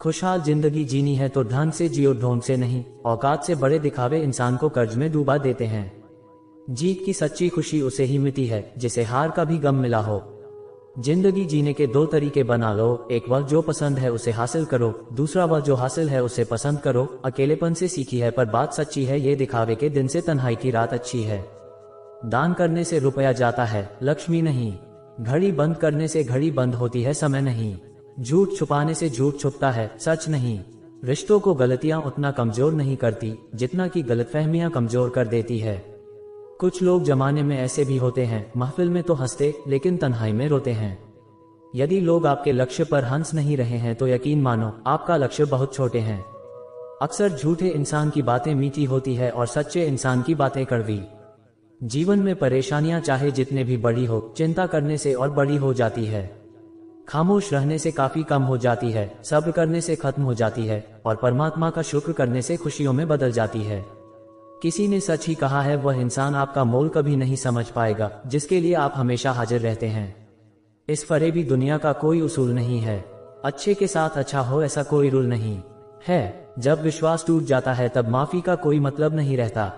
खुशहाल जिंदगी जीनी है तो ढंग से जियो, ढोंग से नहीं। औकात से बड़े दिखावे इंसान को कर्ज में डूबा देते हैं। जीत की सच्ची खुशी उसे ही मिलती है जिसे हार का भी गम मिला हो। जिंदगी जीने के दो तरीके बना लो, एक वह जो पसंद है उसे हासिल करो, दूसरा वह जो हासिल है उसे पसंद करो। अकेलेपन से सीखी है पर बात सच्ची है, ये दिखावे के दिन से तन्हाई की रात अच्छी है। दान करने से रुपया जाता है, लक्ष्मी नहीं। घड़ी बंद करने से घड़ी बंद होती है, समय नहीं। झूठ छुपाने से झूठ छुपता है, सच नहीं। रिश्तों को गलतियां उतना कमजोर नहीं करती जितना कि गलतफहमियां कमजोर कर देती है। कुछ लोग जमाने में ऐसे भी होते हैं, महफिल में तो हंसते लेकिन तन्हाई में रोते हैं। यदि लोग आपके लक्ष्य पर हंस नहीं रहे हैं तो यकीन मानो आपका लक्ष्य बहुत छोटे हैं। अक्सर झूठे इंसान की बातें मीठी होती है और सच्चे इंसान की बातें कड़वी। जीवन में परेशानियां चाहे जितने भी बड़ी हो, चिंता करने से और बड़ी हो जाती है। खामोश रहने से काफी कम हो जाती है, सब्र करने से खत्म हो जाती है और परमात्मा का शुक्र करने से खुशियों में बदल जाती है। किसी ने सच ही कहा है, वह इंसान आपका मोल कभी नहीं समझ पाएगा जिसके लिए आप हमेशा हाजिर रहते हैं। इस फरेबी दुनिया का कोई उसूल नहीं है, अच्छे के साथ अच्छा हो ऐसा कोई रूल नहीं है। जब विश्वास टूट जाता है तब माफी का कोई मतलब नहीं रहता।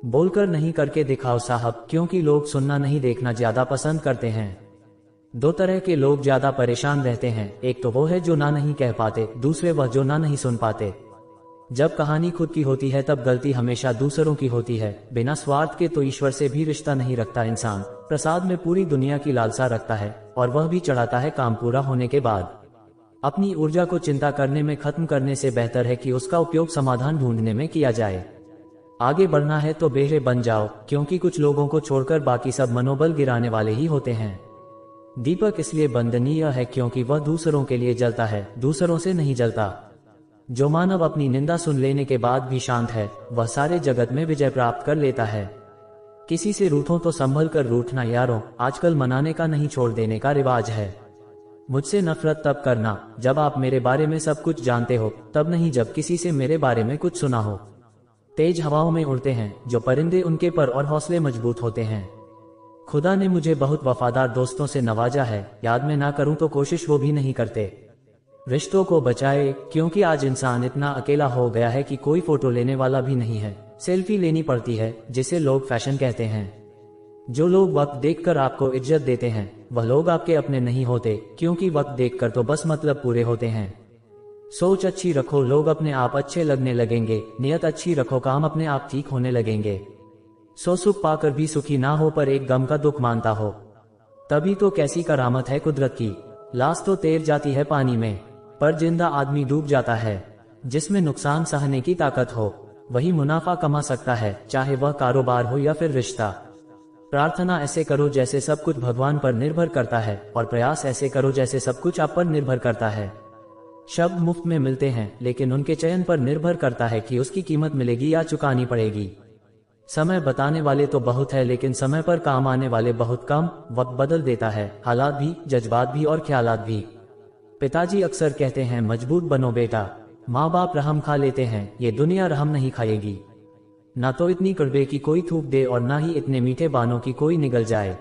बोलकर नहीं करके दिखाओ साहब, क्योंकि लोग सुनना नहीं देखना ज्यादा पसंद करते हैं। दो तरह के लोग ज्यादा परेशान रहते हैं, एक तो वो है जो ना नहीं कह पाते, दूसरे वह जो ना नहीं सुन पाते। जब कहानी खुद की होती है तब गलती हमेशा दूसरों की होती है। बिना स्वार्थ के तो ईश्वर से भी रिश्ता नहीं रखता इंसान। प्रसाद में पूरी दुनिया की लालसा रखता है और वह भी चढ़ाता है काम पूरा होने के बाद। अपनी ऊर्जा को चिंता करने में खत्म करने से बेहतर है कि उसका उपयोग समाधान ढूंढने में किया जाए। आगे बढ़ना है तो बेहरे बन जाओ, क्योंकि कुछ लोगों को छोड़कर बाकी सब मनोबल गिराने वाले ही होते हैं। दीपक इसलिए वंदनीय है क्योंकि वह दूसरों के लिए जलता है, दूसरों से नहीं जलता। जो मानव अपनी निंदा सुन लेने के बाद भी शांत है, वह सारे जगत में विजय प्राप्त कर लेता है। किसी से रूठो तो संभल कर रूठना यारों, आजकल मनाने का नहीं छोड़ देने का रिवाज है। मुझसे नफरत तब करना जब आप मेरे बारे में सब कुछ जानते हो, तब नहीं जब किसी से मेरे बारे में कुछ सुना हो। तेज हवाओं में उड़ते हैं जो परिंदे, उनके पर और हौसले मजबूत होते हैं। खुदा ने मुझे बहुत वफादार दोस्तों से नवाजा है, याद में ना करूं तो कोशिश वो भी नहीं करते। रिश्तों को बचाए, क्योंकि आज इंसान इतना अकेला हो गया है कि कोई फोटो लेने वाला भी नहीं है। सेल्फी लेनी पड़ती है जिसे लोग फैशन कहते हैं। जो लोग वक्त देखकर आपको इज्जत देते हैं वह लोग आपके अपने नहीं होते, क्योंकि वक्त देखकर तो बस मतलब पूरे होते हैं। सोच अच्छी रखो, लोग अपने आप अच्छे लगने लगेंगे। नियत अच्छी रखो, काम अपने आप ठीक होने लगेंगे। सो सुख पाकर भी सुखी ना हो पर एक गम का दुख मानता हो, तभी तो कैसी करामत है कुदरत की। लाश तो तैर जाती है पानी में, पर जिंदा आदमी डूब जाता है। जिसमें नुकसान सहने की ताकत हो वही मुनाफा कमा सकता है, चाहे वह कारोबार हो या फिर रिश्ता। प्रार्थना ऐसे करो जैसे सब कुछ भगवान पर निर्भर करता है, और प्रयास ऐसे करो जैसे सब कुछ आप पर निर्भर करता है। शब्द मुफ्त में मिलते हैं, लेकिन उनके चयन पर निर्भर करता है कि उसकी कीमत मिलेगी या चुकानी पड़ेगी। समय बताने वाले तो बहुत है, लेकिन समय पर काम आने वाले बहुत कम। वक्त बदल देता है हालात भी, जज्बात भी और ख्यालात भी। पिताजी अक्सर कहते हैं मजबूत बनो बेटा। माँ बाप रहम खा लेते हैं, ये दुनिया रहम नहीं खाएगी। ना तो इतनी कड़वे की कोई थूक दे और ना ही इतने मीठे बानों की कोई निगल जाए।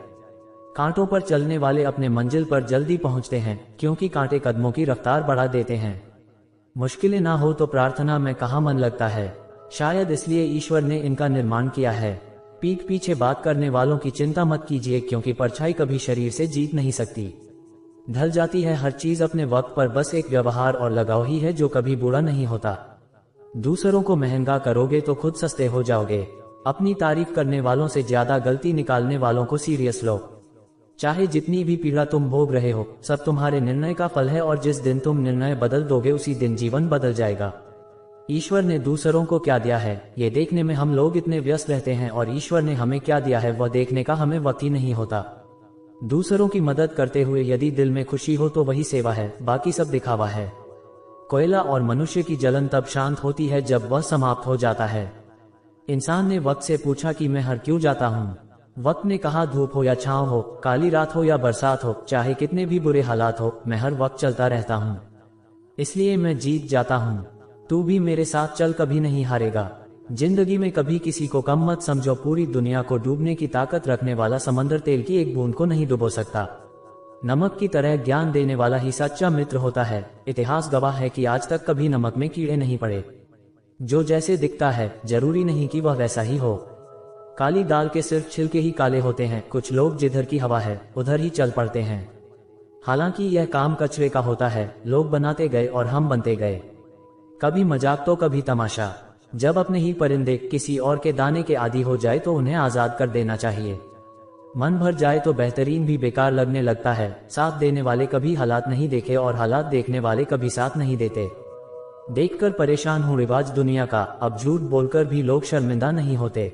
कांटों पर चलने वाले अपने मंजिल पर जल्दी पहुंचते हैं, क्योंकि कांटे कदमों की रफ्तार बढ़ा देते हैं। मुश्किलें ना हो तो प्रार्थना में कहाँ मन लगता है, शायद इसलिए ईश्वर ने इनका निर्माण किया है। पीठ पीछे बात करने वालों की चिंता मत कीजिए, क्योंकि परछाई कभी शरीर से जीत नहीं सकती। ढल जाती है हर चीज अपने वक्त पर, बस एक व्यवहार और लगाव ही है जो कभी बुरा नहीं होता। दूसरों को महंगा करोगे तो खुद सस्ते हो जाओगे। अपनी तारीफ करने वालों से ज्यादा गलती निकालने वालों को सीरियस लो। चाहे जितनी भी पीड़ा तुम भोग रहे हो, सब तुम्हारे निर्णय का फल है, और जिस दिन तुम निर्णय बदल दोगे उसी दिन जीवन बदल जाएगा। ईश्वर ने दूसरों को क्या दिया है ये देखने में हम लोग इतने व्यस्त रहते हैं, और ईश्वर ने हमें क्या दिया है वह देखने का हमें वक्त ही नहीं होता। दूसरों की मदद करते हुए यदि दिल में खुशी हो तो वही सेवा है, बाकी सब दिखावा है। कोयला और मनुष्य की जलन तब शांत होती है जब वह समाप्त हो जाता है। इंसान ने वक्त से पूछा कि मैं हर क्यों जाता हूँ। वक्त ने कहा धूप हो या छांव हो, काली रात हो या बरसात हो, चाहे कितने भी बुरे हालात हो, मैं हर वक्त चलता रहता हूँ, इसलिए मैं जीत जाता हूँ। तू भी मेरे साथ चल, कभी नहीं हारेगा। जिंदगी में कभी किसी को कम मत समझो, पूरी दुनिया को डूबने की ताकत रखने वाला समंदर तेल की एक बूंद को नहीं डुबो सकता। नमक की तरह ज्ञान देने वाला ही सच्चा मित्र होता है। इतिहास गवाह है कि आज तक कभी नमक में कीड़े नहीं पड़े। जो जैसे दिखता है जरूरी नहीं कि वह वैसा ही हो। काली दाल के सिर्फ छिलके ही काले होते हैं। कुछ लोग जिधर की हवा है उधर ही चल पड़ते हैं। हालांकि यह काम कचरे का होता है। लोग बनाते गए और हम बनते गए, कभी मजाक तो कभी तमाशा। जब अपने ही परिंदे किसी और के दाने के आदी हो जाए तो उन्हें आजाद कर देना चाहिए। मन भर जाए तो बेहतरीन भी बेकार लगने लगता है। साथ देने वाले कभी हालात नहीं देखे और हालात देखने वाले कभी साथ नहीं देते। देखकर परेशान हूँ रिवाज दुनिया का, अब झूठ बोलकर भी लोग शर्मिंदा नहीं होते।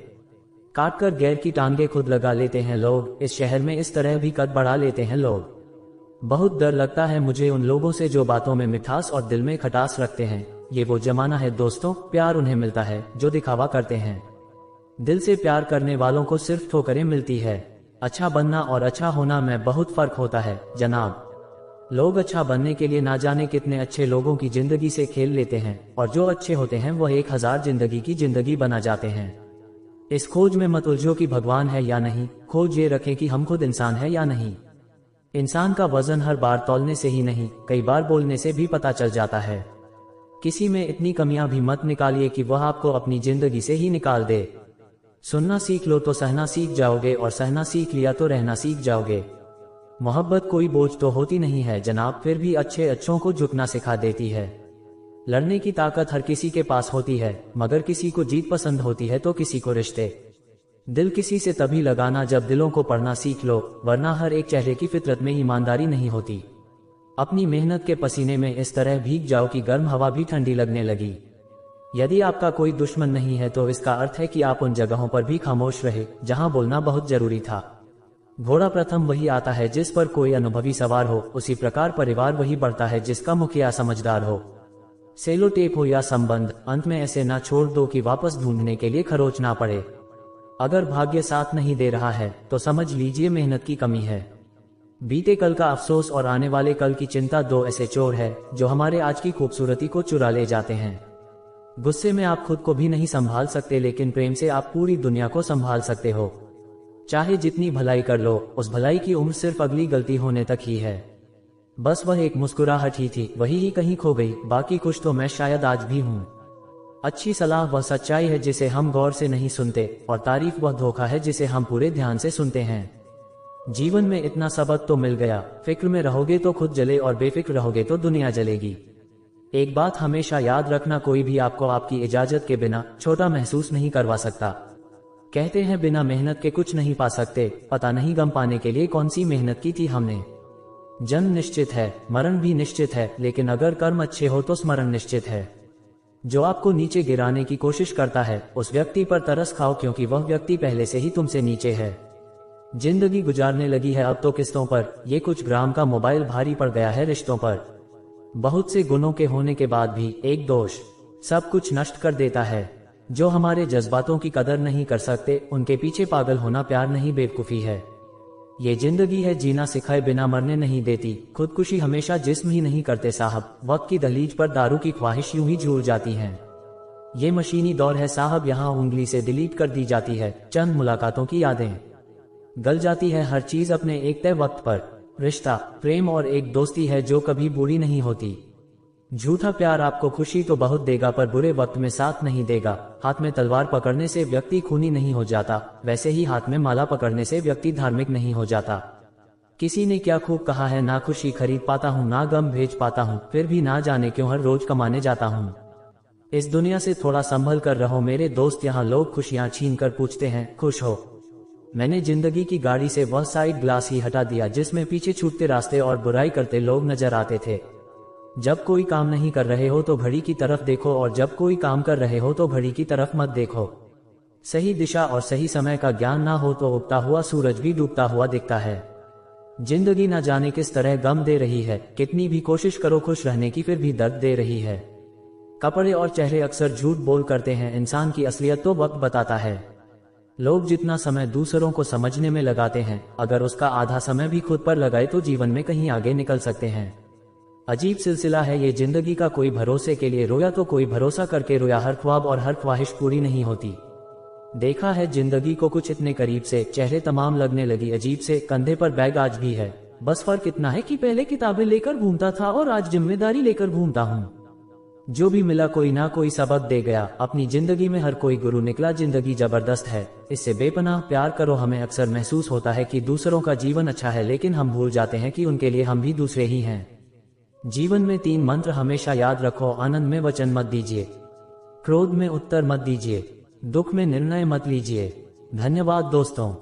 काटकर गैर की टांगे खुद लगा लेते हैं लोग। इस शहर में इस तरह भी कद बढ़ा लेते हैं लोग। बहुत डर लगता है मुझे उन लोगों से जो बातों में मिठास और दिल में खटास रखते हैं। ये वो जमाना है दोस्तों, प्यार उन्हें मिलता है जो दिखावा करते हैं। दिल से प्यार करने वालों को सिर्फ ठोकरें मिलती है। अच्छा बनना और अच्छा होना में बहुत फर्क होता है जनाब। लोग अच्छा बनने के लिए ना जाने कितने अच्छे लोगों की जिंदगी से खेल लेते हैं और जो अच्छे होते हैं वह 1000 जिंदगी की जिंदगी बना जाते हैं। इस खोज में मत उलझो कि भगवान है या नहीं, खोज ये रखें कि हम खुद इंसान है या नहीं। इंसान का वजन हर बार तौलने से ही नहीं, कई बार बोलने से भी पता चल जाता है। किसी में इतनी कमियां भी मत निकालिए कि वह आपको अपनी जिंदगी से ही निकाल दे। सुनना सीख लो तो सहना सीख जाओगे और सहना सीख लिया तो रहना सीख जाओगे। मोहब्बत कोई बोझ तो होती नहीं है जनाब, फिर भी अच्छे अच्छों को झुकना सिखा देती है। लड़ने की ताकत हर किसी के पास होती है, मगर किसी को जीत पसंद होती है तो किसी को रिश्ते। दिल किसी से तभी लगाना जब दिलों को पढ़ना सीख लो, वरना हर एक चेहरे की फितरत में ईमानदारी नहीं होती। अपनी मेहनत के पसीने में इस तरह भीग जाओ कि गर्म हवा भी ठंडी लगने लगी। यदि आपका कोई दुश्मन नहीं है तो इसका अर्थ है कि आप उन जगहों पर भी खामोश रहे जहां बोलना बहुत जरूरी था। घोड़ा प्रथम वही आता है जिस पर कोई अनुभवी सवार हो, उसी प्रकार परिवार वही बढ़ता है जिसका मुखिया समझदार हो। सेलो टेप हो या संबंध, अंत में ऐसे ना छोड़ दो कि वापस ढूंढने के लिए खरोच ना पड़े। अगर भाग्य साथ नहीं दे रहा है तो समझ लीजिए मेहनत की कमी है। बीते कल का अफसोस और आने वाले कल की चिंता दो ऐसे चोर है जो हमारे आज की खूबसूरती को चुरा ले जाते हैं। गुस्से में आप खुद को भी नहीं संभाल सकते, लेकिन प्रेम से आप पूरी दुनिया को संभाल सकते हो। चाहे जितनी भलाई कर लो, उस भलाई की उम्र सिर्फ अगली गलती होने तक ही है। बस वह एक मुस्कुराहट ही थी, वही ही कहीं खो गई, बाकी कुछ तो मैं शायद आज भी हूँ। अच्छी सलाह वह सच्चाई है जिसे हम गौर से नहीं सुनते, और तारीफ वह धोखा है जिसे हम पूरे ध्यान से सुनते हैं। जीवन में इतना सबक तो मिल गया, फिक्र में रहोगे तो खुद जले और बेफिक्र रहोगे तो दुनिया जलेगी। एक बात हमेशा याद रखना, कोई भी आपको आपकी इजाजत के बिना छोटा महसूस नहीं करवा सकता। कहते हैं बिना मेहनत के कुछ नहीं पा सकते, पता नहीं गम पाने के लिए कौन सी मेहनत की थी हमने। जन्म निश्चित है, मरण भी निश्चित है, लेकिन अगर कर्म अच्छे हो तो स्मरण निश्चित है। जो आपको नीचे गिराने की कोशिश करता है उस व्यक्ति पर तरस खाओ, क्योंकि वह व्यक्ति पहले से ही तुमसे नीचे है। जिंदगी गुजारने लगी है अब तो किस्तों पर, ये कुछ ग्राम का मोबाइल भारी पड़ गया है रिश्तों पर। बहुत से गुणों के होने के बाद भी एक दोष सब कुछ नष्ट कर देता है। जो हमारे जज्बातों की कदर नहीं कर सकते उनके पीछे पागल होना प्यार नहीं बेवकूफी है। ये जिंदगी है जीना सिखाए बिना मरने नहीं देती, खुदकुशी हमेशा जिस्म ही नहीं करते साहब। वक्त की दहलीज पर दारू की ख्वाहिश यूं ही झूल जाती है। ये मशीनी दौर है साहब, यहाँ उंगली से डिलीट कर दी जाती है चंद मुलाकातों की यादें। गल जाती है हर चीज अपने एक तय वक्त पर। रिश्ता, प्रेम और एक दोस्ती है जो कभी बुरी नहीं होती। झूठा प्यार आपको खुशी तो बहुत देगा पर बुरे वक्त में साथ नहीं देगा। हाथ में तलवार पकड़ने से व्यक्ति खूनी नहीं हो जाता, वैसे ही हाथ में माला पकड़ने से व्यक्ति धार्मिक नहीं हो जाता। किसी ने क्या खूब कहा है, ना खुशी खरीद पाता हूँ ना गम भेज पाता हूँ, फिर भी ना जाने क्यों हर रोज कमाने जाता हूँ। इस दुनिया से थोड़ा संभल कर रहो मेरे दोस्त, यहाँ लोग खुशियाँ छीन कर पूछते हैं खुश हो। मैंने जिंदगी की गाड़ी से वह साइड ग्लास ही हटा दिया जिसमें पीछे छूटते रास्ते और बुराई करते लोग नजर आते थे। जब कोई काम नहीं कर रहे हो तो घड़ी की तरफ देखो, और जब कोई काम कर रहे हो तो घड़ी की तरफ मत देखो। सही दिशा और सही समय का ज्ञान ना हो तो उगता हुआ सूरज भी डूबता हुआ दिखता है। जिंदगी ना जाने किस तरह गम दे रही है, कितनी भी कोशिश करो खुश रहने की फिर भी दर्द दे रही है। कपड़े और चेहरे अक्सर झूठ बोल करते हैं, इंसान की असलियत तो वक्त बताता है। लोग जितना समय दूसरों को समझने में लगाते हैं, अगर उसका आधा समय भी खुद पर लगाए तो जीवन में कहीं आगे निकल सकते हैं। अजीब सिलसिला है ये जिंदगी का, कोई भरोसे के लिए रोया तो कोई भरोसा करके रोया। हर ख्वाब और हर ख्वाहिश पूरी नहीं होती। देखा है जिंदगी को कुछ इतने करीब से, चेहरे तमाम लगने लगी अजीब से। कंधे पर बैग आज भी है, बस फर्क इतना है कि पहले किताबें लेकर घूमता था और आज जिम्मेदारी लेकर घूमता हूँ। जो भी मिला कोई ना कोई सबक दे गया। अपनी जिंदगी में हर कोई गुरु निकला। जिंदगी जबरदस्त है, इससे बेपनाह प्यार करो। हमें अक्सर महसूस होता है कि दूसरों का जीवन अच्छा है, लेकिन हम भूल जाते हैं कि उनके लिए हम भी दूसरे ही हैं। जीवन में 3 मंत्र हमेशा याद रखो। आनंद में वचन मत दीजिए, क्रोध में उत्तर मत दीजिए, दुख में निर्णय मत लीजिए। धन्यवाद दोस्तों।